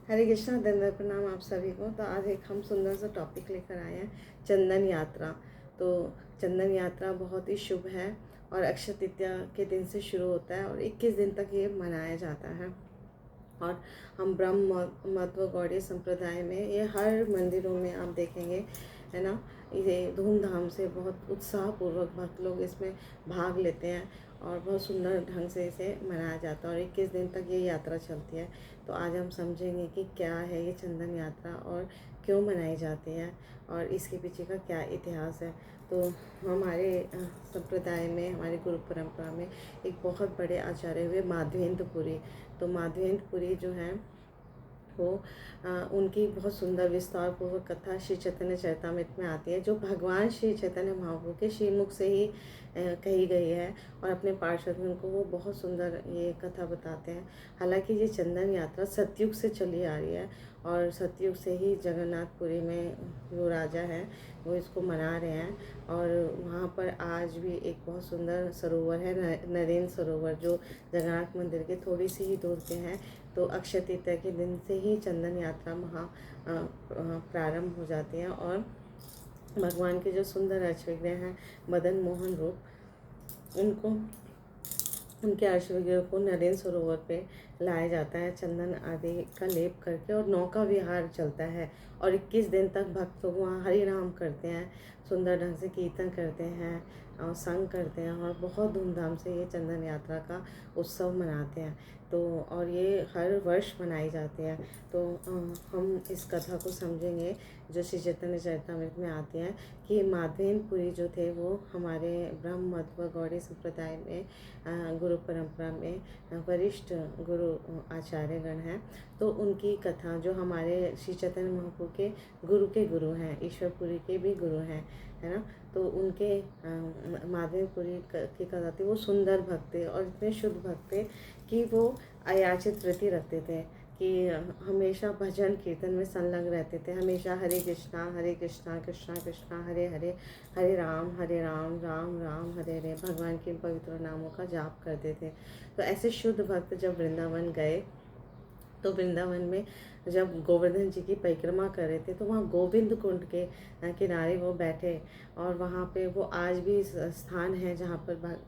हरे कृष्णा, दंडवत प्रणाम आप सभी को। तो आज एक हम सुंदर सा टॉपिक लेकर आए हैं, चंदन यात्रा। तो चंदन यात्रा बहुत ही शुभ है और अक्षय तृतीया के दिन से शुरू होता है और 21 दिन तक ये मनाया जाता है। और हम ब्रह्म मध्व गौड़ीय संप्रदाय में ये हर मंदिरों में आप देखेंगे, है ना, ये धूमधाम से बहुत उत्साहपूर्वक भक्त लोग इसमें भाग लेते हैं और बहुत सुंदर ढंग से इसे मनाया जाता है और 21 दिन तक ये यात्रा चलती है। तो आज हम समझेंगे कि क्या है ये चंदन यात्रा और क्यों मनाई जाती है और इसके पीछे का क्या इतिहास है। तो हमारे संप्रदाय में, हमारी गुरु परंपरा में एक बहुत बड़े आचार्य हुए माधवेंद्रपुरी। तो माधवेंद्रपुरी जो हैं वो उनकी बहुत सुंदर विस्तार पूर्वक कथा श्री चैतन्य चरितामृत में आती है, जो भगवान श्री चैतन्य महाप्रभु के श्रीमुख से ही कही गई है और अपने पार्षदों को वो बहुत सुंदर ये कथा बताते हैं। हालांकि ये चंदन यात्रा सतयुग से चली आ रही है और सतयुग से ही जगन्नाथपुरी में जो राजा हैं वो इसको मना रहे हैं और वहाँ पर आज भी एक बहुत सुंदर सरोवर है, नरेंद्र सरोवर, जो जगन्नाथ मंदिर के थोड़ी सी ही दूर पे है। तो अक्षय तृतीया के दिन से ही चंदन यात्रा प्रारंभ हो जाती है और भगवान के जो सुंदर अर्चविग्रह हैं, मदन मोहन रूप, उनको, उनके अर्चविग्रह को नरेंद्र सरोवर पे लाया जाता है चंदन आदि का लेप करके और नौका विहार चलता है और 21 दिन तक भक्त लोग वहाँ हरि नाम करते हैं, सुंदर ढंग से कीर्तन करते हैं और संग करते हैं और बहुत धूमधाम से ये चंदन यात्रा का उत्सव मनाते हैं। तो और ये हर वर्ष मनाई जाती है। तो हम इस कथा को समझेंगे जो श्री चैतन्य चरितामृत में आती है कि माधवेंद्रपुरी जो थे वो हमारे ब्रह्म मध्व गौड़ीय संप्रदाय में गुरु परंपरा में वरिष्ठ गुरु आचार्यगण हैं। तो उनकी कथा जो हमारे श्री चैतन्य महाप्रभु के गुरु हैं, ईश्वरपुरी के भी गुरु हैं, है ना। तो उनके माधवेंद्रपुरी की कथा थी, वो सुंदर भक्त थे और इतने शुद्ध भक्त थे कि वो अयाचित वृत्ति रखते थे कि हमेशा भजन कीर्तन में संलग्न रहते थे, हमेशा हरे कृष्णा कृष्णा कृष्णा हरे हरे, हरे राम राम राम हरे हरे, भगवान के पवित्र नामों का जाप करते थे। तो ऐसे शुद्ध भक्त जब वृंदावन गए तो वृंदावन में जब गोवर्धन जी की परिक्रमा कर रहे थे तो वहाँ गोविंद कुंड के किनारे वो बैठे और वहाँ पे वो आज भी स्थान है जहाँ पर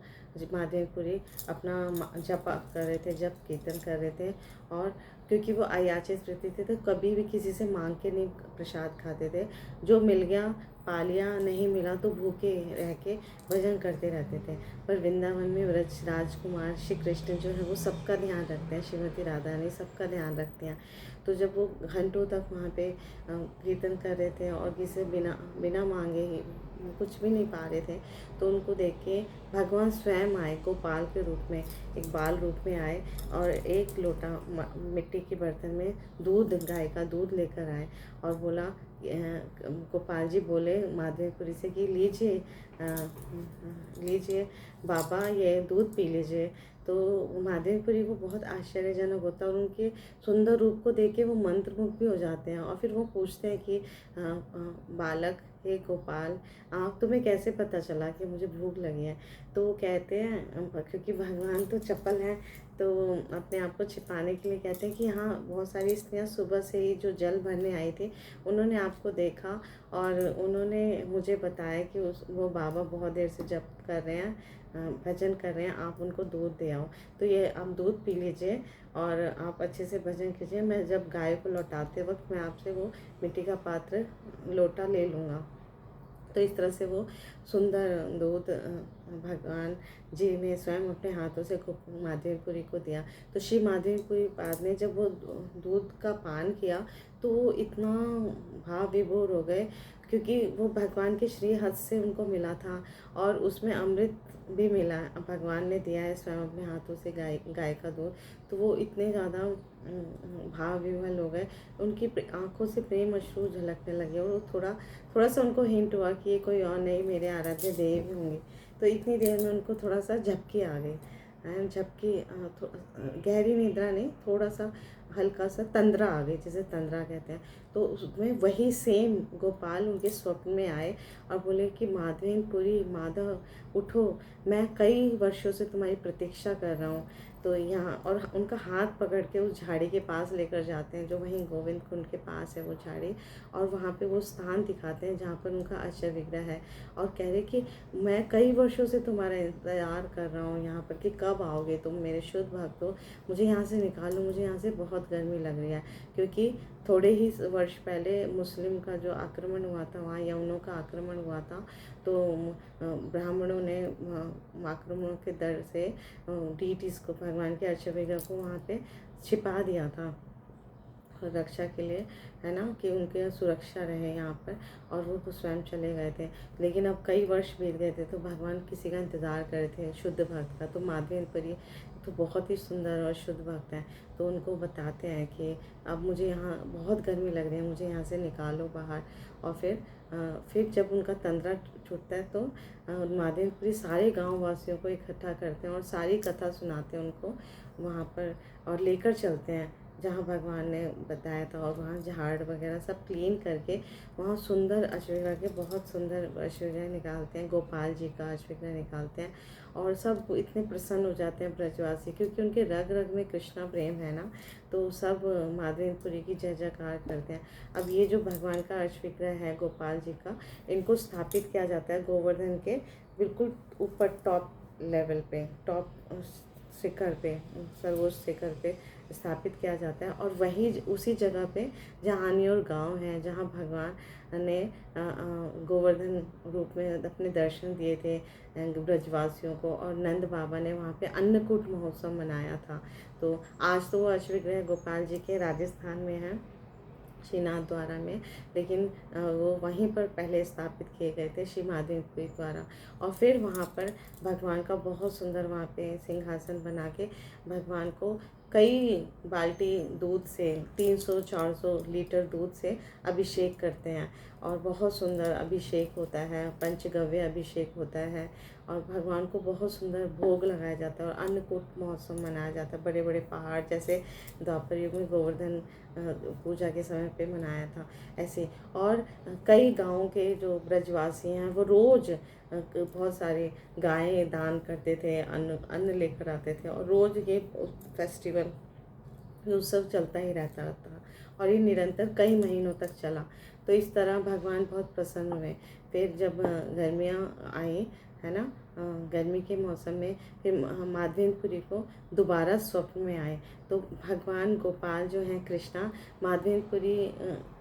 माधवेंद्रपुरी अपना जप कर रहे थे, जप कीर्तन कर रहे थे। और क्योंकि वो अयाचित वृत्ति थे तो कभी भी किसी से मांग के नहीं प्रसाद खाते थे, जो मिल गया पा लिया, नहीं मिला तो भूखे रह के भजन करते रहते थे। पर वृंदावन में व्रज राजकुमार श्री कृष्ण जो है वो सबका ध्यान रखते हैं, श्रीमती राधा रानी सबका ध्यान रखते हैं। तो जब वो घंटों तक वहाँ पे कीर्तन कर रहे थे और किसी बिना मांगे ही कुछ भी नहीं पा रहे थे, तो उनको देख के भगवान स्वयं आए, गोपाल के रूप में, एक बाल रूप में आए और एक लोटा मिट्टी के बर्तन में दूध, गाय का दूध लेकर आए और बोला, गोपाल जी बोले माधवेंद्रपुरी से कि लीजिए बाबा, ये दूध पी लीजिए। तो माधवेंद्रपुरी को बहुत आश्चर्यजनक होता है और उनके सुंदर रूप को देख के वो मंत्रमुग्ध भी हो जाते हैं और फिर वो पूछते हैं कि बालक, हे गोपाल, आप तुम्हें कैसे पता चला कि मुझे भूख लगी है। तो वो कहते हैं, क्योंकि भगवान तो चपल हैं, तो अपने आप को छिपाने के लिए कहते हैं कि हाँ, बहुत सारी स्त्रियाँ सुबह से ही जो जल भरने आई थी उन्होंने आपको देखा और उन्होंने मुझे बताया कि वो बाबा बहुत देर से जप कर रहे हैं, भजन कर रहे हैं, आप उनको दूध दे आओ। तो ये आप दूध पी लीजिए और आप अच्छे से भजन कीजिए, मैं जब गाय को लौटाते वक्त मैं आपसे वो मिट्टी का पात्र, लोटा ले लूँगा। तो इस तरह से वो सुंदर दूध भगवान जी ने स्वयं अपने हाथों से माधवेंद्रपुरी को दिया। तो श्री माधवेंद्रपुरी पाद ने जब वो दूध का पान किया तो वो इतना भाव विभोर हो गए, क्योंकि वो भगवान के श्री हस्त से उनको मिला था और उसमें अमृत भी मिला, भगवान ने दिया है स्वयं अपने हाथों से गाय का दूध। तो वो इतने ज़्यादा भाव विह्वल हो गए, उनकी आंखों से प्रेम अश्रु झलकने लगे और थोड़ा सा उनको हिंट हुआ कि ये कोई और नहीं, मेरे आराध्य देव होंगे। तो इतनी देर में उनको थोड़ा सा झपकी आ गई, झपकी, गहरी निद्रा नहीं, थोड़ा सा हल्का सा तंद्रा आ गई, जिसे तंद्रा कहते हैं। तो उसमें वही सेम गोपाल उनके स्वप्न में आए और बोले कि माधवेंद्रपुरी, माधव उठो, मैं कई वर्षों से तुम्हारी प्रतीक्षा कर रहा हूँ, तो यहाँ और उनका हाथ पकड़ के उस झाड़ी के पास लेकर जाते हैं, जो वहीं गोविंद कुंड के पास है वो झाड़ी, और वहाँ पे वो स्थान दिखाते हैं जहाँ पर उनका अक्षय विग्रह है, और कह रहे कि मैं कई वर्षों से तुम्हारा इंतज़ार कर रहा हूँ यहाँ पर कि कब आओगे तुम मेरे शुद्ध भक्त हो, मुझे यहाँ से निकालो, मुझे यहाँ से बहुत गर्मी लग रही है। क्योंकि थोड़े ही वर्ष पहले मुस्लिम का जो आक्रमण हुआ था, वहाँ यवनों का आक्रमण हुआ था, तो ब्राह्मणों ने आक्रमणों के डर से डीटीज़ को, भगवान के अक्षय विग्रह को वहाँ पे छिपा दिया था रक्षा के लिए, है ना, कि उनके सुरक्षा रहे यहाँ पर, और वो स्वयं चले गए थे। लेकिन अब कई वर्ष बीत गए थे, तो भगवान किसी का इंतज़ार कर रहे थे शुद्ध भक्त का। तो माधवेंद्रपुरी तो बहुत ही सुंदर और शुद्ध भक्त हैं, तो उनको बताते हैं कि अब मुझे यहाँ बहुत गर्मी लग रही है, मुझे यहाँ से निकालो बाहर। और फिर जब उनका तंद्रा छूटता है तो माधवेंद्रपुरी सारे गाँव वासियों को इकट्ठा करते हैं और सारी कथा सुनाते हैं उनको वहाँ पर, और लेकर चलते हैं जहाँ भगवान ने बताया था, और वहाँ झाड़ वगैरह सब क्लीन करके वहाँ सुंदर अश्वविग्रह के बहुत सुंदर अश्वविग्रह निकालते हैं, गोपाल जी का अश्वविग्रह निकालते हैं, और सब इतने प्रसन्न हो जाते हैं ब्रजवासी, क्योंकि उनके रग रग में कृष्णा प्रेम है ना, तो सब माधवेंद्रपुरी की जय जयकार करते हैं। अब ये जो भगवान का अश्वविग्रह है गोपाल जी का, इनको स्थापित किया जाता है गोवर्धन के बिल्कुल ऊपर टॉप लेवल पे, टॉप शिखर पे, सर्वोच्च शिखर पे स्थापित किया जाता है, और वही उसी जगह पे जहाँ अनियोर गांव है, जहाँ भगवान ने गोवर्धन रूप में अपने दर्शन दिए थे ब्रजवासियों को, और नंद बाबा ने वहाँ पे अन्नकूट महोत्सव मनाया था। तो आज तो वो अश्वविग्रह गोपाल जी के राजस्थान में है, श्रीनाथ द्वारा में, लेकिन वो वहीं पर पहले स्थापित किए गए थे श्री माधवेंद्रपुरी द्वारा। और फिर वहाँ पर भगवान का बहुत सुंदर वहाँ पे सिंहासन बना के भगवान को कई बाल्टी दूध से, 300-400 लीटर दूध से अभिषेक करते हैं, और बहुत सुंदर अभिषेक होता है, पंचगव्य अभिषेक होता है, और भगवान को बहुत सुंदर भोग लगाया जाता है, और अन्नकूट महोत्सव मनाया जाता है। बड़े बड़े पहाड़, जैसे द्वापर युग में गोवर्धन पूजा के समय पे मनाया था, ऐसे। और कई गाँव के जो ब्रजवासी हैं वो रोज़ बहुत सारे गायें दान करते थे, अन्न लेकर आते थे, और रोज़ ये फेस्टिवल, ये उत्सव चलता ही रहता था, और ये निरंतर कई महीनों तक चला। तो इस तरह भगवान बहुत प्रसन्न हुए। फिर जब गर्मियाँ आई, है ना, गर्मी के मौसम में फिर माधवेंद्रपुरी को दोबारा स्वप्न में आए। तो भगवान गोपाल जो हैं कृष्णा, माधवेंद्रपुरी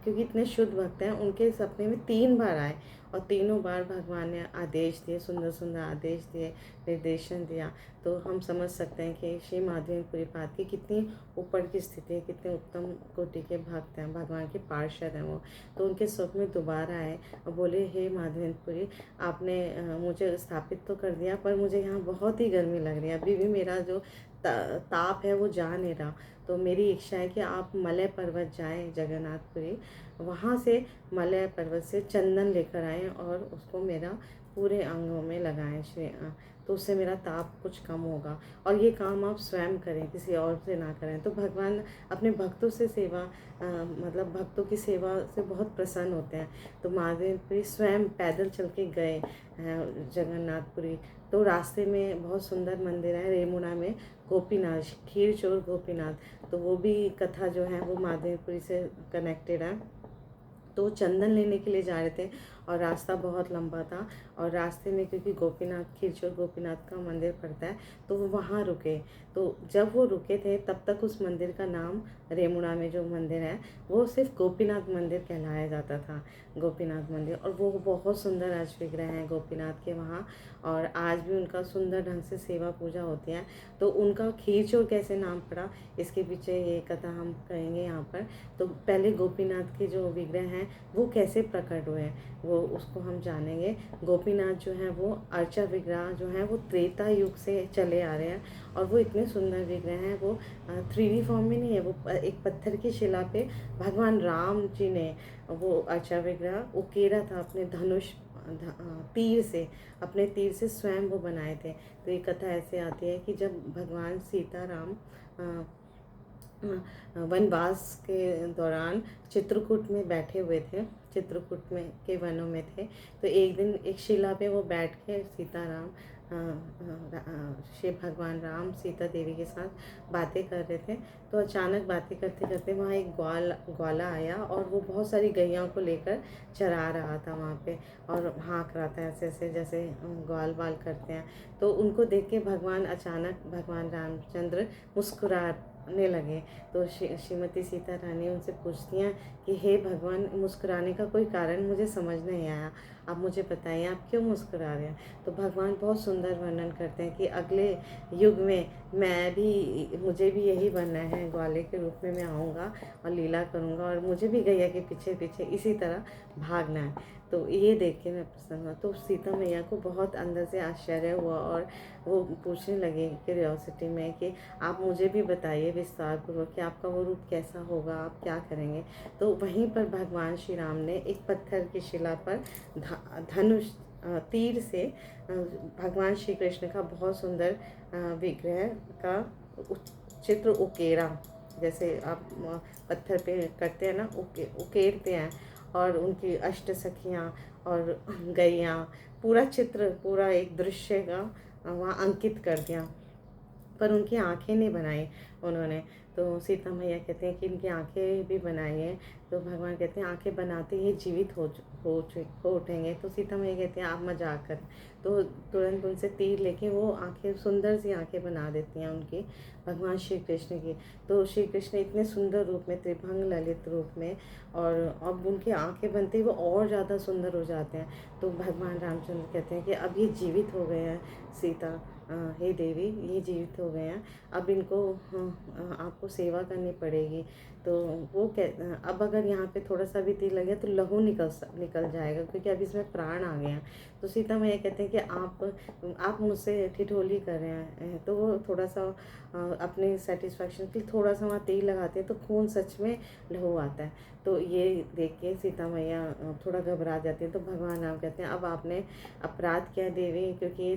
क्योंकि इतने शुद्ध भक्त हैं, उनके सपने में 3 बार आए, और तीनों बार भगवान ने आदेश दिए, सुंदर सुंदर आदेश दिए, निर्देशन दिया। तो हम समझ सकते हैं कि श्री माधवेंद्रपुरी पाद की कितनी ऊपर की स्थिति है, कितने उत्तम कोटि के भक्त हैं, भगवान के पार्षद हैं वो। तो उनके स्वप्न में दोबारा आए और बोले, हे माधवेंद्रपुरी, आपने मुझे स्थापित तो कर दिया, पर मुझे यहाँ बहुत ही गर्मी लग रही है, अभी भी मेरा जो ताप है वो जा नहीं रहा। तो मेरी इच्छा है कि आप मलय पर्वत जाएं जगन्नाथपुरी, वहाँ से मलय पर्वत से चंदन लेकर आएं और उसको मेरा पूरे अंगों में लगाएं, तो उससे मेरा ताप कुछ कम होगा। और ये काम आप स्वयं करें, किसी और से ना करें। तो भगवान अपने भक्तों से सेवा मतलब भक्तों की सेवा से बहुत प्रसन्न होते हैं। तो माधवेंद्रपुरी स्वयं पैदल चल के गए जगन्नाथपुरी। तो रास्ते में बहुत सुंदर मंदिर है रेमुणा में, गोपीनाथ, खीरचोर गोपीनाथ, तो वो भी कथा जो है वो माधवेंद्रपुरी से कनेक्टेड है। तो चंदन लेने के लिए जा रहे थे, और रास्ता बहुत लंबा था, और रास्ते में क्योंकि गोपीनाथ, खीरचोर गोपीनाथ का मंदिर पड़ता है, तो वो वहाँ रुके। तो जब वो रुके थे तब तक उस मंदिर का नाम, रेमुणा में जो मंदिर है वो सिर्फ गोपीनाथ मंदिर कहलाया जाता था, गोपीनाथ मंदिर। और वो बहुत सुंदर अश्वविग्रह हैं गोपीनाथ के वहाँ, और आज भी उनका सुंदर ढंग से सेवा पूजा होती है। तो उनका खीरचोर कैसे नाम पड़ा, इसके पीछे ये कथा हम कहेंगे यहाँ पर। तो पहले गोपीनाथ के जो विग्रह हैं वो कैसे प्रकट हुए, वो उसको हम जानेंगे। गोपीनाथ जो है वो अर्चा विग्रह जो है वो त्रेता युग से चले आ रहे हैं, और वो इतने सुंदर विग्रह हैं। वो 3D फॉर्म में नहीं है, वो एक पत्थर की शिला पे भगवान राम जी ने वो अर्चा विग्रह उकेरा था अपने धनुष तीर से, अपने तीर से स्वयं वो बनाए थे। तो ये कथा ऐसे आती है कि जब भगवान सीताराम वनवास के दौरान चित्रकूट में बैठे हुए थे, चित्रकूट में के वनों में थे, तो एक दिन एक शिला पे वो बैठ के सीताराम शिव भगवान राम सीता देवी के साथ बातें कर रहे थे। तो अचानक बातें करते करते वहाँ एक ग्वाला आया और वो बहुत सारी गैयाओं को लेकर चरा रहा था वहाँ पे, और हाँक रहा था ऐसे ऐसे जैसे ग्वाल बाल करते हैं। तो उनको देख के अचानक भगवान रामचंद्र मुस्कुराने लगे। तो श्रीमती सीता रानी उनसे पूछती हैं कि हे भगवान, मुस्कुराने का कोई कारण मुझे समझ नहीं आया, आप मुझे बताइए आप क्यों मुस्कुरा रहे हैं। तो भगवान बहुत सुंदर वर्णन करते हैं कि अगले युग में मुझे भी यही बनना है, ग्वाले के रूप में मैं आऊँगा और लीला करूँगा, और मुझे भी गैया के पीछे पीछे इसी तरह भागना है। तो ये देख के मैं प्रसन्न हुआ। तो सीता मैया को बहुत अंदर से आश्चर्य हुआ और वो पूछने लगे क्यूरियोसिटी में कि आप मुझे भी बताइए विस्तार पूर्वक कि आपका वो रूप कैसा होगा, आप क्या करेंगे। तो वहीं पर भगवान श्री राम ने एक पत्थर की शिला पर धनुष तीर से भगवान श्री कृष्ण का बहुत सुंदर विग्रह का चित्र उकेरा, जैसे आप पत्थर पे करते हैं ना, उकेरते हैं, और उनकी अष्ट सखियाँ और गैया, पूरा चित्र, पूरा एक दृश्य का वहाँ अंकित कर दिया। पर उनकी आंखें नहीं बनाई उन्होंने। तो सीता मैया कहते हैं कि इनकी आंखें भी बनाई हैं। तो भगवान कहते हैं आंखें बनाते ही जीवित हो उठेंगे। तो सीता मैया कहते हैं आप मजाक कर। तो तुरंत उनसे तीर लेके वो आंखें, सुंदर सी आंखें बना देती हैं उनकी, भगवान श्री कृष्ण की। तो श्री कृष्ण इतने सुंदर रूप में, त्रिभंग ललित रूप में, और अब उनकी आंखें बनते ही वो और ज़्यादा सुंदर हो जाते हैं। तो भगवान रामचंद्र कहते हैं कि अब ये जीवित हो गए हैं सीता, हे देवी ये जीवित हो गए हैं, अब इनको आपको सेवा करनी पड़ेगी। तो वो अब अगर यहाँ पे थोड़ा सा भी तीर लगे तो लहू निकल जाएगा, क्योंकि अब इसमें प्राण आ गए हैं। तो सीता मैया कहते हैं कि आप मुझसे ठिठोली कर रहे हैं। तो वो थोड़ा सा अपने सेटिस्फैक्शन के लिए थोड़ा सा वहाँ तीर लगाते हैं तो खून सच में लहू आता है। तो ये देख के सीता मैया थोड़ा घबरा जाती है। तो भगवान राम कहते हैं अब आपने अपराध किया देवी, क्योंकि ये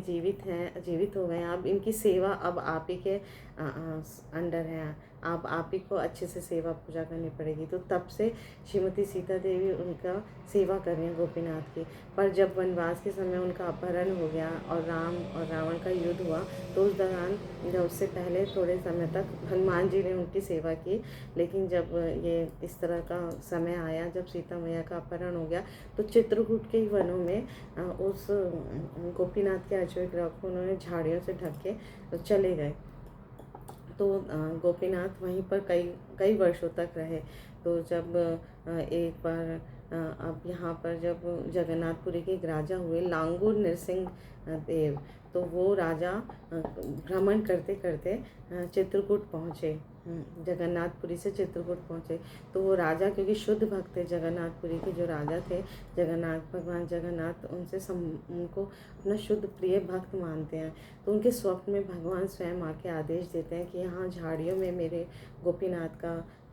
जीवित हो गए हैं, अब इनकी सेवा अब आप ही के अंडर है, आप ही को अच्छे से सेवा पूजा करनी पड़ेगी। तो तब से श्रीमती सीता देवी उनका सेवा कर रही हैं गोपीनाथ की। पर जब वनवास के समय उनका अपहरण हो गया और राम और रावण का युद्ध हुआ, तो उस दौरान जब उससे पहले थोड़े समय तक हनुमान जी ने उनकी सेवा की। लेकिन जब ये इस तरह का समय आया, जब सीता मैया का अपहरण हो गया, तो चित्रकूट के ही वनों में उस गोपीनाथ के अजय विग्रह को उन्होंने झाड़ियों से ढक के चले गए। तो गोपीनाथ वहीं पर कई वर्षों तक रहे। तो जब एक बार अब यहाँ पर जब जगन्नाथपुरी के एक राजा हुए लांगूर नरसिंह देव, तो वो राजा भ्रमण करते करते चित्रकूट पहुँचे, जगन्नाथपुरी से चित्रकूट पहुँचे। तो वो राजा, क्योंकि शुद्ध भक्त थे, जगन्नाथपुरी के जो राजा थे भगवान जगन्नाथ, उनको अपना शुद्ध प्रिय भक्त मानते हैं। तो उनके स्वप्न में भगवान स्वयं आके आदेश देते हैं कि यहाँ झाड़ियों में मेरे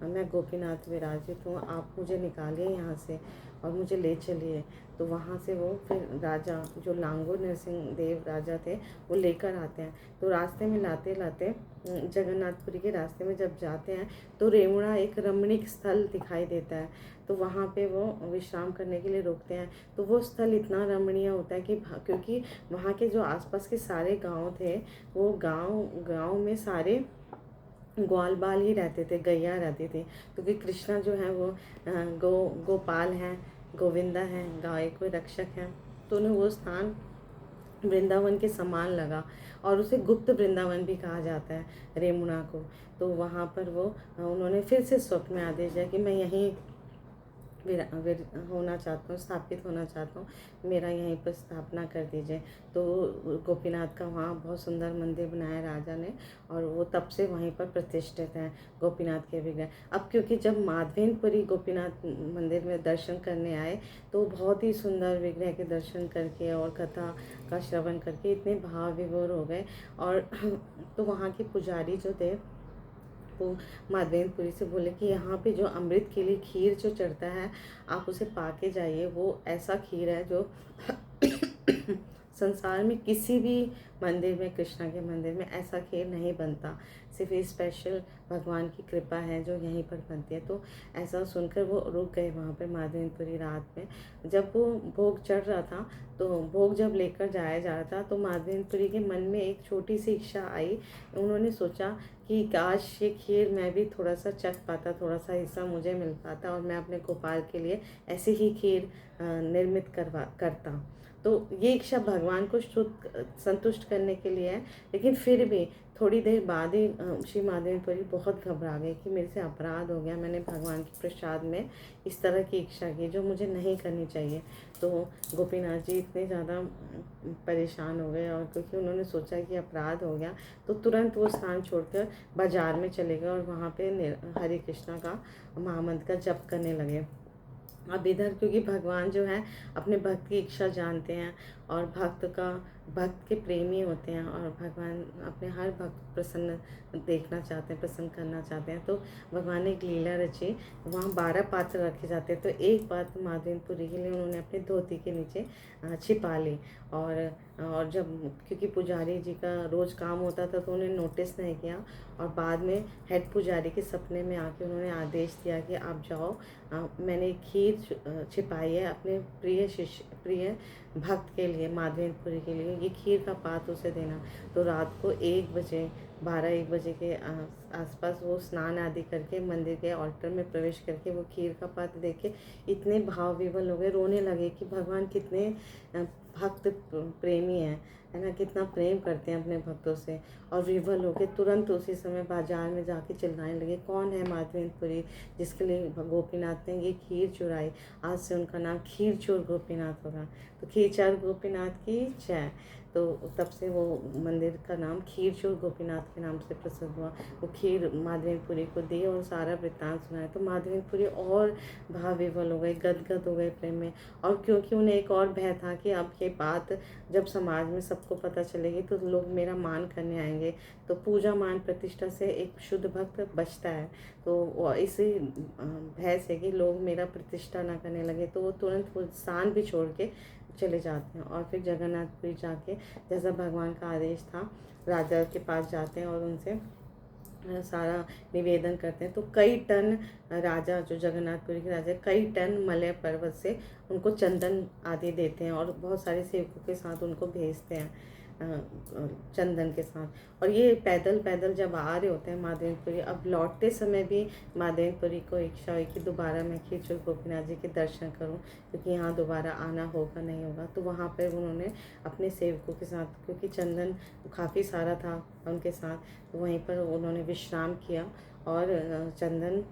मैं गोपीनाथ विराजित हूँ, आप मुझे निकालिए यहाँ से और मुझे ले चलिए। तो वहाँ से वो फिर राजा, जो लांगूर नरसिंह देव राजा थे, वो लेकर आते हैं। तो रास्ते में लाते लाते जगन्नाथपुरी के रास्ते में जब जाते हैं तो रेमुणा एक रमणीक स्थल दिखाई देता है। तो वहाँ पे वो विश्राम करने के लिए रुकते हैं। तो वो स्थल इतना रमणीय होता है कि क्योंकि वहाँ के जो आसपास के सारे गांव थे, वो गांव में सारे ग्वाल बाल ही रहते थे, गैया रहती थी, क्योंकि कृष्णा जो है वो गोपाल हैं, गोविंदा हैं, गाय को रक्षक हैं। तो उन्हें वो स्थान वृंदावन के समान लगा, और उसे गुप्त वृंदावन भी कहा जाता है रेमुणा को। तो वहाँ पर उन्होंने फिर से स्वप्न में आदेश दिया कि मैं यहीं होना चाहता हूँ, स्थापित होना चाहता हूँ, मेरा यहीं पर स्थापना कर दीजिए। तो गोपीनाथ का वहाँ बहुत सुंदर मंदिर बनाया राजा ने, और वो तब से वहीं पर प्रतिष्ठित हैं गोपीनाथ के विग्रह। अब क्योंकि जब माधवेंद्रपुरी गोपीनाथ मंदिर में दर्शन करने आए, तो बहुत ही सुंदर विग्रह के दर्शन करके और कथा का श्रवण करके इतने भाव विभोर हो गए। और तो वहाँ के पुजारी जो थे, वो माधवेंद्रपुरी से बोले कि यहाँ पे जो अमृत के लिए खीर जो चढ़ता है, आप उसे पा के जाइए। वो ऐसा खीर है जो संसार में किसी भी मंदिर में, कृष्णा के मंदिर में ऐसा खीर नहीं बनता। सिर्फ ये स्पेशल भगवान की कृपा है जो यहीं पर बनती है। तो ऐसा सुनकर वो रुक गए वहाँ पर माधवेंद्रपुरी रात में। जब वो भोग चढ़ रहा था, तो भोग जब लेकर जाया जा रहा था, तो माधवेंद्रपुरी के मन में एक छोटी सी इच्छा आई। उन्होंने सोचा कि काश ये खीर मैं भी थोड़ा सा चख पाता, थोड़ा सा हिस्सा मुझे मिल पाता और मैं अपने गोपाल के लिए ऐसी ही खीर निर्मित करता। तो ये इच्छा भगवान को संतुष्ट करने के लिए है। लेकिन फिर भी थोड़ी देर बाद ही श्री माधवेंद्रपुरी बहुत घबरा गए कि मेरे से अपराध हो गया, मैंने भगवान के प्रसाद में इस तरह की इच्छा की जो मुझे नहीं करनी चाहिए। तो गोपीनाथ जी इतने ज़्यादा परेशान हो गए, और क्योंकि उन्होंने सोचा कि अपराध हो गया, तो तुरंत वो स्थान छोड़कर बाजार में चले गए और वहाँ पे हरे कृष्णा का महामंत्र का जप करने लगे। अब इधर क्योंकि भगवान जो है अपने भक्त की इच्छा जानते हैं और भक्त के प्रेमी होते हैं, और भगवान अपने हर भक्त प्रसन्न देखना चाहते हैं, प्रसन्न करना चाहते हैं। तो भगवान ने एक लीला रची, वहाँ 12 पात्र रखे जाते हैं। तो एक पात्र माधवेंद्रपुरी के लिए उन्होंने अपने धोती के नीचे छिपा ली। और जब क्योंकि पुजारी जी का रोज़ काम होता था तो उन्हें नोटिस नहीं किया, और बाद में हेड पुजारी के सपने में आके उन्होंने आदेश दिया कि आप जाओ, मैंने खीर छिपाई है अपने प्रिय भक्त के लिए, माधवेंद्रपुरी के लिए, ये खीर का पात उसे देना। तो रात को 1 बजे के आसपास वो स्नान आदि करके मंदिर के ऑल्टर में प्रवेश करके वो खीर का पात्र देख के इतने भाव विवल हो गए, रोने लगे कि भगवान कितने भक्त प्रेमी हैं, है ना, कितना प्रेम करते हैं अपने भक्तों से। और विवल होकर तुरंत उसी समय बाजार में जाके चिल्लाने लगे, कौन है माधवेंद्रपुरी जिसके लिए गोपीनाथ ने ये खीर चुराई, आज से उनका नाम खीर चोर गोपीनाथ होगा। तो खीर चोर गोपीनाथ की जय। तो तब से वो मंदिर का नाम खीर चोर गोपीनाथ के नाम से प्रसिद्ध हुआ। वो खीर माधवेंद्रपुरी को दी और सारा वृत्तांत सुनाया। तो माधवेंद्रपुरी और भाव विवल हो गए, गदगद हो गए प्रेम में। और क्योंकि उन्हें एक और भय था कि अब ये बात जब समाज में सबको पता चलेगी तो लोग मेरा मान करने आएंगे, तो पूजा मान प्रतिष्ठा से एक शुद्ध भक्त बचता है। तो इसी भय से कि लोग मेरा प्रतिष्ठा ना करने लगे, तो वो तुरंत वो स्थान भी छोड़ के चले जाते हैं और फिर जगन्नाथपुरी जाके जैसा भगवान का आदेश था राजा के पास जाते हैं और उनसे सारा निवेदन करते हैं। तो कई टन राजा, जो जगन्नाथपुरी के राजा, कई टन मलय पर्वत से उनको चंदन आदि देते हैं और बहुत सारे सेवकों के साथ उनको भेजते हैं चंदन के साथ। और ये पैदल पैदल जब आ रहे होते हैं माधवेंद्रपुरी, अब लौटते समय भी माधवेंद्रपुरी को इच्छा हुई कि दोबारा मैं खीरचोर गोपीनाथ जी के दर्शन करूं, क्योंकि यहाँ दोबारा आना होगा नहीं होगा। तो वहाँ पर उन्होंने अपने सेवकों के साथ, क्योंकि चंदन काफ़ी सारा था उनके साथ, तो वहीं पर उन्होंने विश्राम किया और चंदन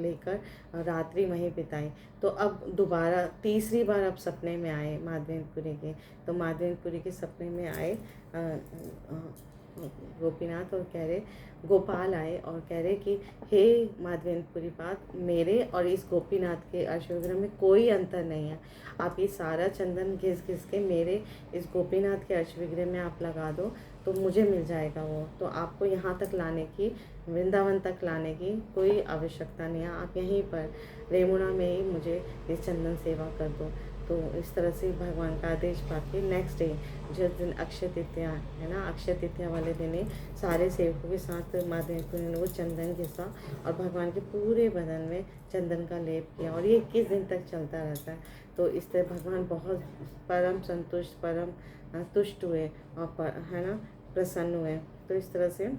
लेकर रात्रि वहीं बिताई। तो अब दोबारा तीसरी बार अब सपने में आए माधवेंद्रपुरी के। तो माधवेंद्रपुरी के सपने में आए गोपीनाथ और कह रहे, गोपाल आए और कह रहे कि हे माधवेंद्रपुरी पात, मेरे और इस गोपीनाथ के अर्शविग्रह में कोई अंतर नहीं है। आप ये सारा चंदन घिस घिस के मेरे इस गोपीनाथ के अर्शविग्रह में आप लगा दो तो मुझे मिल जाएगा वो। तो आपको यहाँ तक लाने की, वृंदावन तक लाने की कोई आवश्यकता नहीं है, आप यहीं पर रेमुणा में ही मुझे ये चंदन सेवा कर दो। तो इस तरह से भगवान का आदेश पाके नेक्स्ट डे, जिस दिन अक्षय तृतीया है ना, अक्षय तृतीया वाले दिन ही सारे सेवकों के साथ माधवेंद्रपुरी ने वो चंदन घिसा और भगवान के पूरे बदन में चंदन का लेप किया, और ये 21 दिन तक चलता रहता है। तो इस तरह भगवान बहुत परम संतुष्ट, परम तुष्ट हुए और है ना, प्रसन्न हुए। तो इस तरह से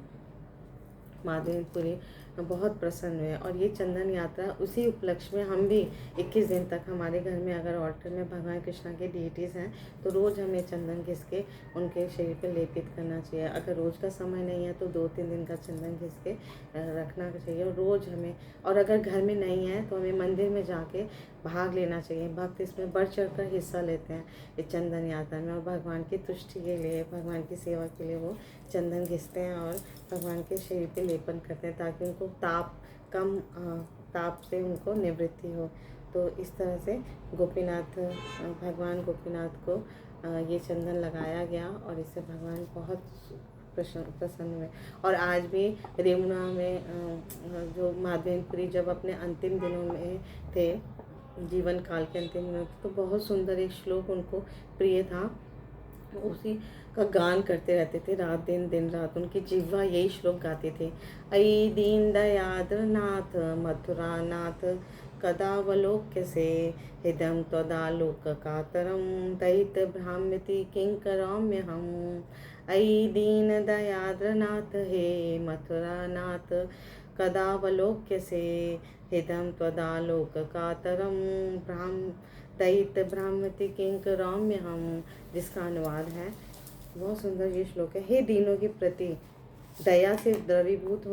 माधवेंद्रपुरी बहुत प्रसन्न हुए। और ये चंदन यात्रा उसी उपलक्ष्य में हम भी 21 दिन तक हमारे घर में अगर ऑल्टर में भगवान कृष्णा के डिटीज़ हैं तो रोज़ हमें चंदन घिस के उनके शरीर पर लेपित करना चाहिए। अगर रोज़ का समय नहीं है तो 2-3 दिन का चंदन घिस के रखना चाहिए, और रोज़ हमें, और अगर घर में नहीं है तो हमें मंदिर में जाके भाग लेना चाहिए। भक्त इसमें बढ़ चढ़ कर हिस्सा लेते हैं इस चंदन यात्रा में, और भगवान की तुष्टि के लिए, भगवान की सेवा के लिए वो चंदन घिसते हैं और भगवान के शरीर पे लेपन करते हैं ताकि उनको ताप से उनको निवृत्ति हो। तो इस तरह से भगवान गोपीनाथ को ये चंदन लगाया गया और इससे भगवान बहुत प्रसन्न हुए। और आज भी रेमुना में जो माधवेंद्रपुरी जब अपने अंतिम दिनों में थे, जीवन काल के अंतिम दिनों, तो बहुत सुंदर एक श्लोक उनको प्रिय था उसी का गान करते रहते थे रात दिन, दिन रात उनकी जिह्वा यही श्लोक गाती थी। अयि दीन दयाद्र नाथ मथुरा नाथ कदावलोक्य से हिदं त्वदालोक कातरम दयित भ्राम्यति किंकराम्य हम। अयि दीन दयाद्र नाथ हे मथुरा नाथ कदावलोक्य से हिदं त्वदालोक कातरम दयित भ्राम्यति किंकराम्य हम, जिसका अनुवाद है, बहुत सुंदर ये श्लोक है। हे दीनों के प्रति दया से द्रवीभूत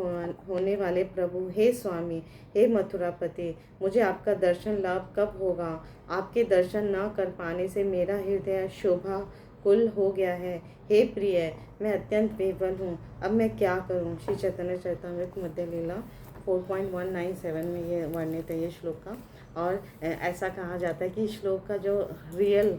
होने वाले प्रभु, हे स्वामी, हे मथुरापति, मुझे आपका दर्शन लाभ कब होगा? आपके दर्शन न कर पाने से मेरा हृदय शोभा कुल हो गया है। हे प्रिय, मैं अत्यंत विह्वल हूँ, अब मैं क्या करूँ? श्री चैतन्य चरितामृत मध्य लीला 4.197 में ये वर्णित है ये श्लोक का। और ऐसा कहा जाता है कि श्लोक का जो रियल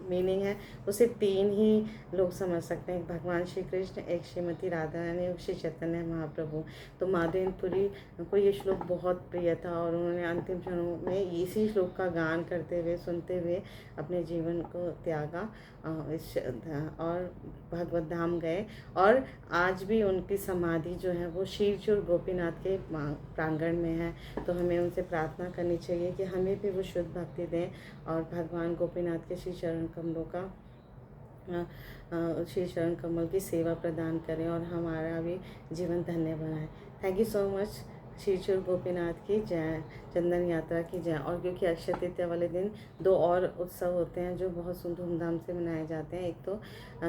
मीनिंग है उसे 3 ही लोग समझ सकते हैं, भगवान श्री कृष्ण, एक श्रीमती राधा रानी और श्री चैतन्य महाप्रभु। तो माधवेंद्रपुरी को ये श्लोक बहुत प्रिय था और उन्होंने अंतिम क्षणों में इसी श्लोक का गान करते हुए, सुनते हुए अपने जीवन को त्यागा और भगवत धाम गए। और आज भी उनकी समाधि जो है वो शीरचूर गोपीनाथ के प्रांगण में है। तो हमें उनसे प्रार्थना करनी चाहिए कि हमें भी वो शुद्ध भक्ति दें और भगवान गोपीनाथ के श्री चरण कमलों का श्री चरण कमल की सेवा प्रदान करें और हमारा भी जीवन धन्य बनाए। Thank you so much. Shirchor Gopinath की जय, चंदन यात्रा की जय। और क्योंकि अक्षय तृतीया वाले दिन 2 और उत्सव होते हैं जो बहुत धूमधाम से मनाए जाते हैं। एक तो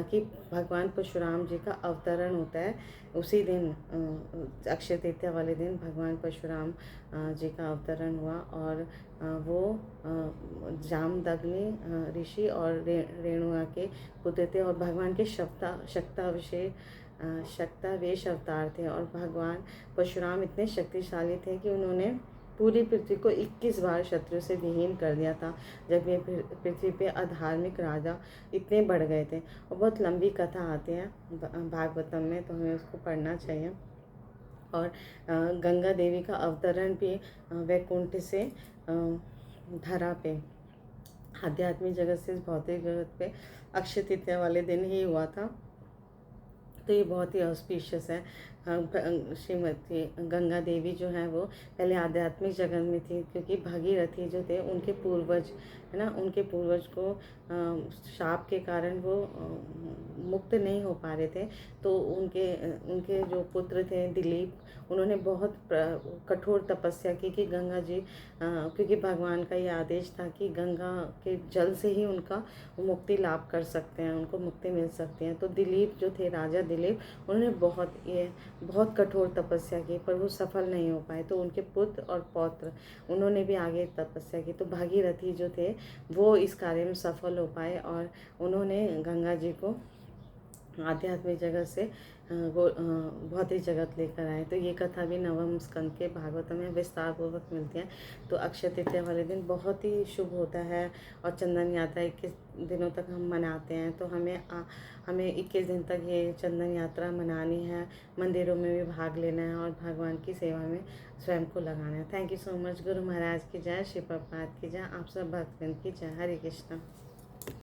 कि भगवान परशुराम जी का अवतरण होता है, उसी दिन अक्षय तृतीया वाले दिन भगवान परशुराम जी का अवतरण हुआ और वो जामदग्नि ऋषि और रेणुआ के पुत्र थे और भगवान के शक्तावेश अवतार थे। और भगवान परशुराम इतने शक्तिशाली थे कि उन्होंने पूरी पृथ्वी को 21 बार शत्रु से विहीन कर दिया था, जब ये पृथ्वी पे अधार्मिक राजा इतने बढ़ गए थे। और बहुत लंबी कथा आती है भागवतम में, तो हमें उसको पढ़ना चाहिए। और गंगा देवी का अवतरण भी वैकुंठ से धरा पे, आध्यात्मिक जगत से भौतिक जगत पे अक्षय तृतीया वाले दिन ही हुआ था। तो ये बहुत ही ऑस्पिशियस है। श्रीमती गंगा देवी जो है वो पहले आध्यात्मिक जगत में थी, क्योंकि भागीरथी जो थे उनके पूर्वज है ना, उनके पूर्वज को शाप के कारण वो मुक्त नहीं हो पा रहे थे। तो उनके जो पुत्र थे दिलीप, उन्होंने बहुत कठोर तपस्या की कि गंगा जी, क्योंकि भगवान का ये आदेश था कि गंगा के जल से ही उनका मुक्ति लाभ कर सकते हैं, उनको मुक्ति मिल सकती है। तो दिलीप जो थे, राजा दिलीप, उन्होंने बहुत कठोर तपस्या की, पर वो सफल नहीं हो पाए। तो उनके पुत्र और पौत्र, उन्होंने भी आगे तपस्या की। तो भागीरथी जो थे वो इस कार्य में सफल हो पाए और उन्होंने गंगा जी को आध्यात्मिक जगत से भौतिक जगत लेकर आए। तो ये कथा भी नवम स्कंद के भागवत में विस्तार पूर्वक मिलती है। तो अक्षय तृतीया वाले दिन बहुत ही शुभ होता है और चंदन यात्रा 21 दिनों तक हम मनाते हैं। तो हमें 21 दिन तक ये चंदन यात्रा मनानी है, मंदिरों में भी भाग लेना है और भगवान की सेवा में स्वयं को लगाना है। Thank you so much. Guru Maharaj की जय, श्री प्रभुपाद की जय, आप सब भक्तजन की जय। हरे कृष्णा।